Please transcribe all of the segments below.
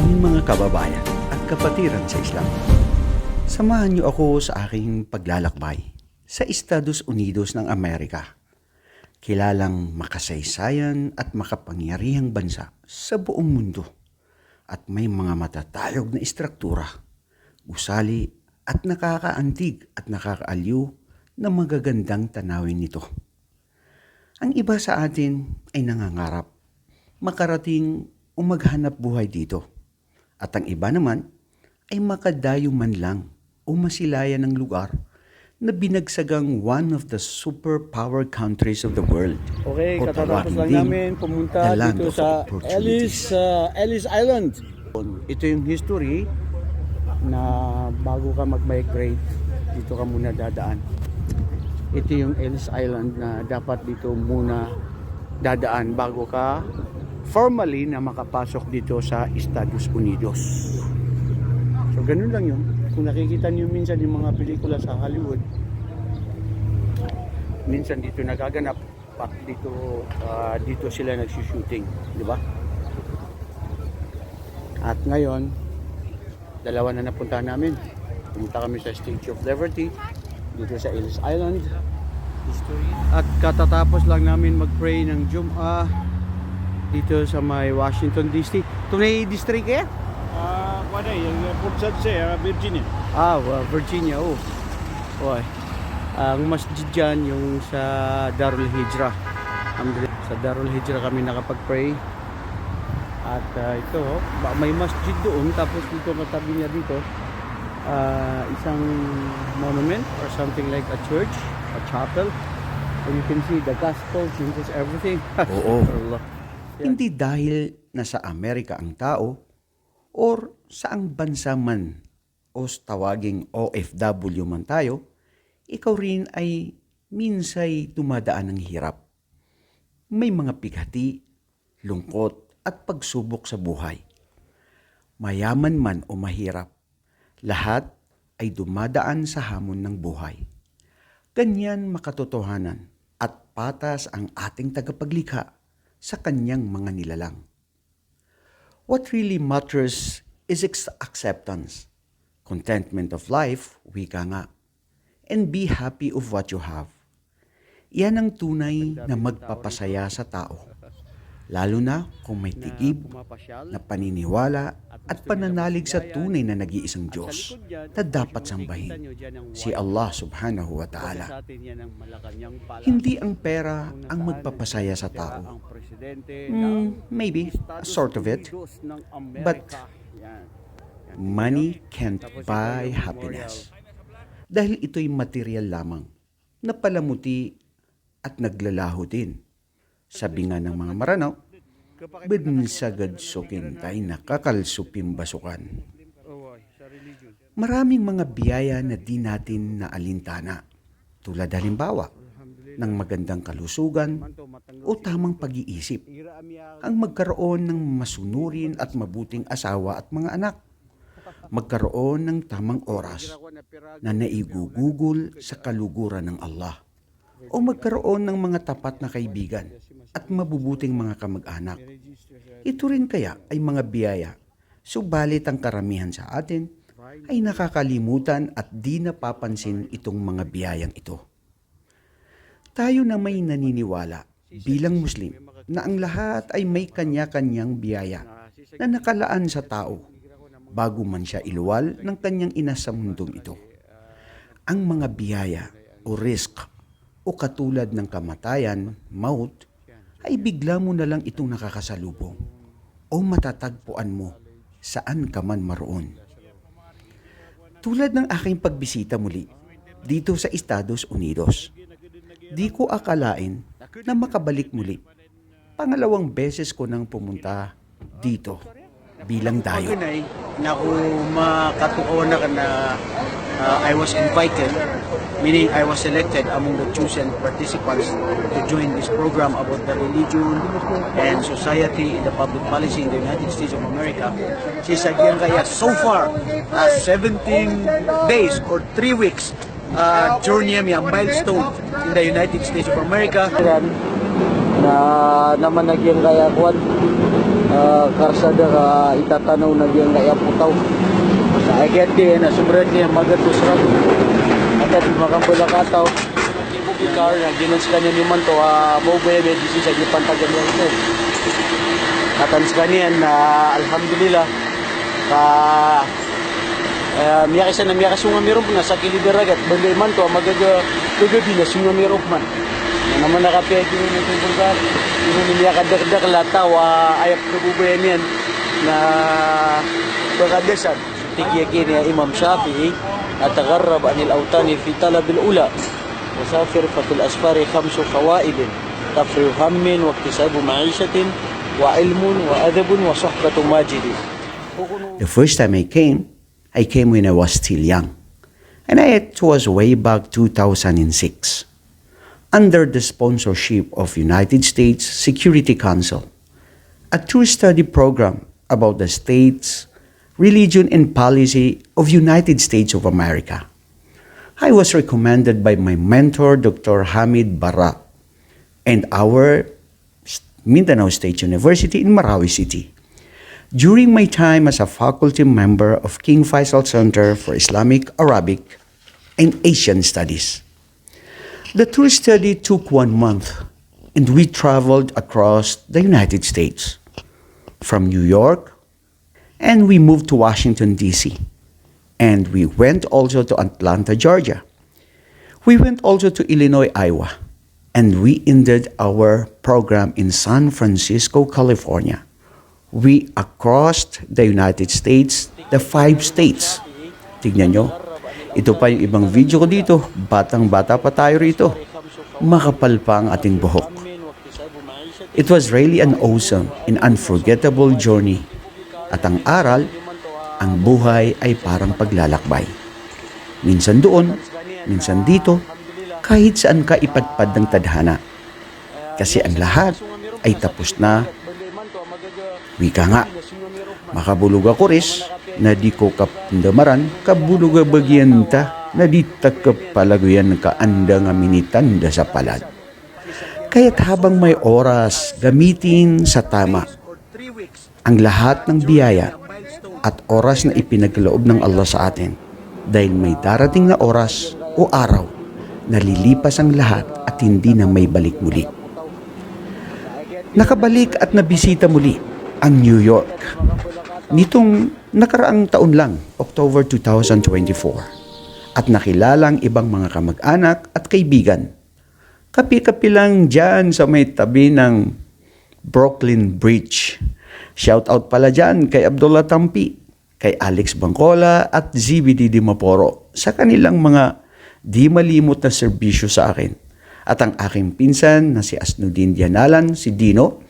aking mga kababayan at kapatiran sa Islam. Samahan niyo ako sa aking paglalakbay sa Estados Unidos ng Amerika. Kilalang makasaysayan at makapangyarihang bansa sa buong mundo at may mga matatayog na istruktura, gusali at nakakaantig at nakakaaliw na magagandang tanawin nito. Ang iba sa atin ay nangangarap makarating o maghanap buhay dito. At ang iba naman ay makadayo man lang o masilayan ng lugar na binagsagang one of the superpower countries of the world. Okay, O katatapos tawagin lang ding namin pumunta the land dito of sa opportunities. Ellis Island. Ito yung history na bago ka mag-migrate, dito ka muna dadaan. Ito yung Ellis Island na dapat dito muna dadaan bago ka formally na makapasok dito sa Estados Unidos. So ganun lang yun. Kung nakikita niyo minsan yung mga pelikula sa Hollywood, minsan dito nagaganap at dito sila nagsushooting, di ba? At ngayon, dalawa na napunta namin. Pumunta kami sa Statue of Liberty dito sa Ellis Island. At katatapos lang namin mag-pray ng Jum'ah dito sa may Washington DC. Tunay district eh? Kuada yung pusat sa Virginia. Virginia, oh. Oy. Ang masjid dyan yung sa Darul Hijrah. Sa Darul Hijrah kami nakapag-pray. At ito, may masjid doon. Tapos dito katabi niya dito, isang monument or something like a church, a chapel. And you can see the gospel changes everything. Oo. Allah. Hindi dahil nasa Amerika ang tao or saang bansa man o tawaging OFW man tayo, ikaw rin ay minsay dumadaan ng hirap. May mga pighati, lungkot at pagsubok sa buhay. Mayaman man o mahirap, lahat ay dumadaan sa hamon ng buhay. Ganyan makatotohanan at patas ang ating tagapaglikha sa kanyang mga nilalang. What really matters is acceptance, contentment of life, wika nga, and be happy of what you have. Yan ang tunay na magpapasaya sa tao, lalo na kung may tigib na paniniwala at pananalig sa tunay na nag-iisang Diyos na dapat sambahin, si Allah subhanahu wa ta'ala. Hindi ang pera ang magpapasaya sa tao. Maybe, a sort of it. But money can't buy happiness. Dahil ito'y material lamang, na palamuti at naglalaho din. Sabi nga ng mga maranaw, "Binsagad sukin tay nakakalsupim basukan." Maraming mga biyaya na di natin naalintana, tulad halimbawa ng magandang kalusugan o tamang pag-iisip, ang magkaroon ng masunurin at mabuting asawa at mga anak, magkaroon ng tamang oras na naigugugol sa kaluguran ng Allah, o magkaroon ng mga tapat na kaibigan at mabubuting mga kamag-anak. Ito rin kaya ay mga biyaya, subalit ang karamihan sa atin ay nakakalimutan at di napapansin itong mga biyayang ito. Tayo na may naniniwala bilang Muslim na ang lahat ay may kanya-kanyang biyaya na nakalaan sa tao bago man siya iluwal ng kanyang ina sa mundong ito. Ang mga biyaya o risk o katulad ng kamatayan, maut, ay bigla mo na lang itong nakakasalubong o matatagpuan mo saan ka man maroon. Tulad ng aking pagbisita muli dito sa Estados Unidos, di ko akalain na makabalik muli. Pangalawang beses ko nang pumunta dito bilang dayo. Na makatuon na I was invited, meaning I was selected among the chosen participants to join this program about the religion and society in the public policy in the United States of America. Sisagyan kaya so far 17 days or 3 weeks journey mi ang milestone in the United States of America. Na naman nagyang kaya kuwan karsada ka itatanaw na diyan kaya putaw. Sa agad din na sobrang niya magatos ram. At makambula kataw. Car na ginans kanya ni man to mobile medicine sa gipantagan niya ito. Atans kanya na alhamdulillah ka miya kasi na miya kasunga mirop na sa kilidaragat bagay man to magaga kagabi na sunga mirop man. Na naman nakapiyagi ng tubulgar. Ini niya kadagdag lataw ayap kabubayan yan na pagkadasan. Tigyaki niya Imam Shafi'i at tagarrab anil awtani fi talabil ula. Musafir fa fil asfari khamsu fawaid. Tafriu hammin wa iktisabu ma'ishatin wa ilmun wa adabun wa suhbatu majidin. The first time I came when I was still young. And it was way back 2006. Under the sponsorship of United States Security Council, a true study program about the states, religion, and policy of United States of America. I was recommended by my mentor, Dr. Hamid Barra, and our Mindanao State University in Marawi City. During my time as a faculty member of King Faisal Center for Islamic, Arabic, and Asian Studies. The tour study took 1 month, and we traveled across the United States, from New York, and we moved to Washington, D.C., and we went also to Atlanta, Georgia. We went also to Illinois, Iowa, and we ended our program in San Francisco, California. We crossed the United States, the 5 states. Tignan nyo, ito pa yung ibang video ko dito. Batang-bata pa tayo rito. Makapal pa ang ating buhok. It was really an awesome and unforgettable journey. At ang aral, ang buhay ay parang paglalakbay. Minsan doon, minsan dito, kahit saan ka ipadpad ng tadhana. Kasi ang lahat ay tapos na. Wika nga, makabulog ako ris, na di ko kapindamaran, kabuluga bagyan ta, na di takapalaguyan ka anda nga minitanda sa palad. Kaya't habang may oras, gamitin sa tama ang lahat ng biyaya at oras na ipinagloob ng Allah sa atin. Dahil may darating na oras o araw na lilipas ang lahat at hindi na may balik muli. Nakabalik at nabisita muli ang New York nitong nakaraang taon lang, October 2024, at nakilala ang ibang mga kamag-anak at kaibigan. Kapi-kapi lang dyan sa may tabi ng Brooklyn Bridge. Shout out pala dyan kay Abdullah Tampi, kay Alex Bangcola at ZBD Dimaporo sa kanilang mga di malimot na serbisyo sa akin. At ang aking pinsan na si Asnudin Dianalan, si Dino,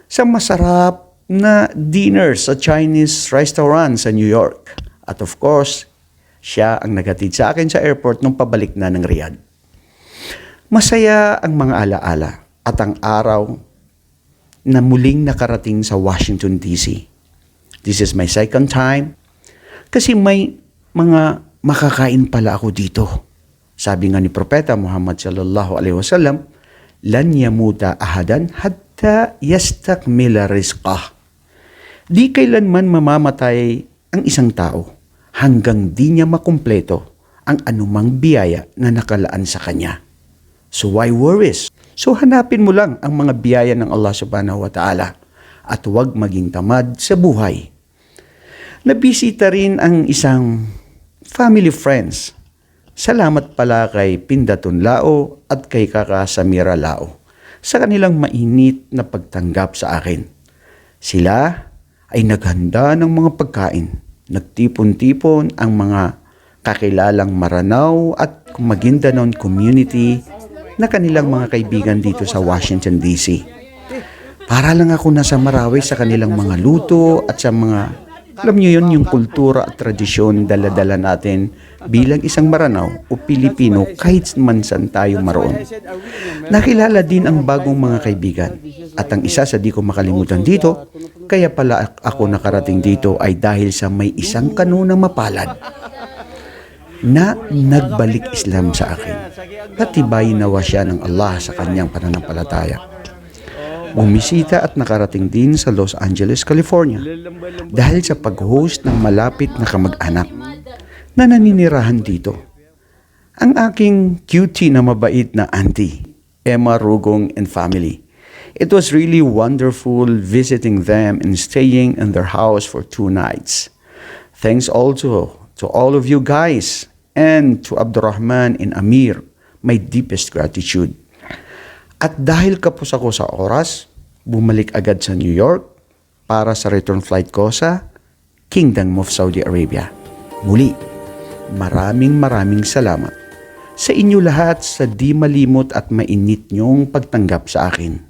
sa masarap na dinner sa Chinese restaurant sa New York. At of course, siya ang naghatid sa akin sa airport nung pabalik na ng Riyadh. Masaya ang mga alaala at ang araw na muling nakarating sa Washington, D.C. This is my second time kasi may mga makakain pala ako dito. Sabi nga ni Propeta Muhammad sallallahu alaihi wasallam, lan yamuta ahadan hatta yastakmila rizqah. Di kailanman mamamatay ang isang tao hanggang di niya makumpleto ang anumang biyaya na nakalaan sa kanya. So why worries? So hanapin mo lang ang mga biyaya ng Allah subhanahu wa ta'ala at huwag maging tamad sa buhay. Nabisita rin ang isang family friends. Salamat pala kay Pindatun Lao at kay Kaka Samira Lao sa kanilang mainit na pagtanggap sa akin. Sila ay naghanda ng mga pagkain. Nagtipon-tipon ang mga kakilalang Maranao at Maguindanao community na kanilang mga kaibigan dito sa Washington, D.C. Para lang ako nasa Marawi sa kanilang mga luto at sa mga, alam nyo yun, yung kultura at tradisyon dala-dala natin bilang isang Maranao o Pilipino kahit man saan tayo maroon. Nakilala din ang bagong mga kaibigan. At ang isa sa di ko makalimutan dito, kaya pala ako nakarating dito ay dahil sa may isang kanunang mapalad na nagbalik Islam sa akin. Patibayin nawa siya ng Allah sa kanyang pananampalataya. bumisita at nakarating din sa Los Angeles, California dahil sa pag-host ng malapit na kamag-anak na naninirahan dito. Ang aking cutie na mabait na auntie, Emma Rugong and family. It was really wonderful visiting them and staying in their house for 2 nights. Thanks also to all of you guys and to Abdurrahman and Amir, my deepest gratitude. At dahil kapos ako sa oras, bumalik agad sa New York para sa return flight ko sa Kingdom of Saudi Arabia. Muli, maraming salamat sa inyo lahat sa di malimot at mainit niyong pagtanggap sa akin.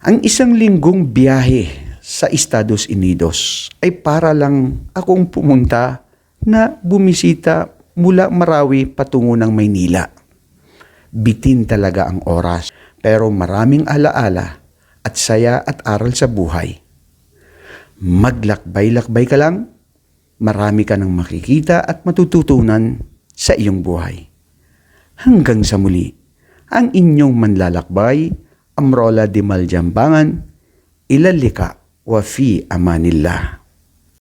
Ang 1 linggong biyahe sa Estados Unidos ay para lang akong pumunta na bumisita mula Marawi patungo ng Maynila. Bitin talaga ang oras, pero maraming alaala at saya at aral sa buhay. Maglakbay-lakbay ka lang, marami ka nang makikita at matututunan sa iyong buhay. Hanggang sa muli, ang inyong manlalakbay, Amrola de Maljambangan, ilalika wa fi amanillah.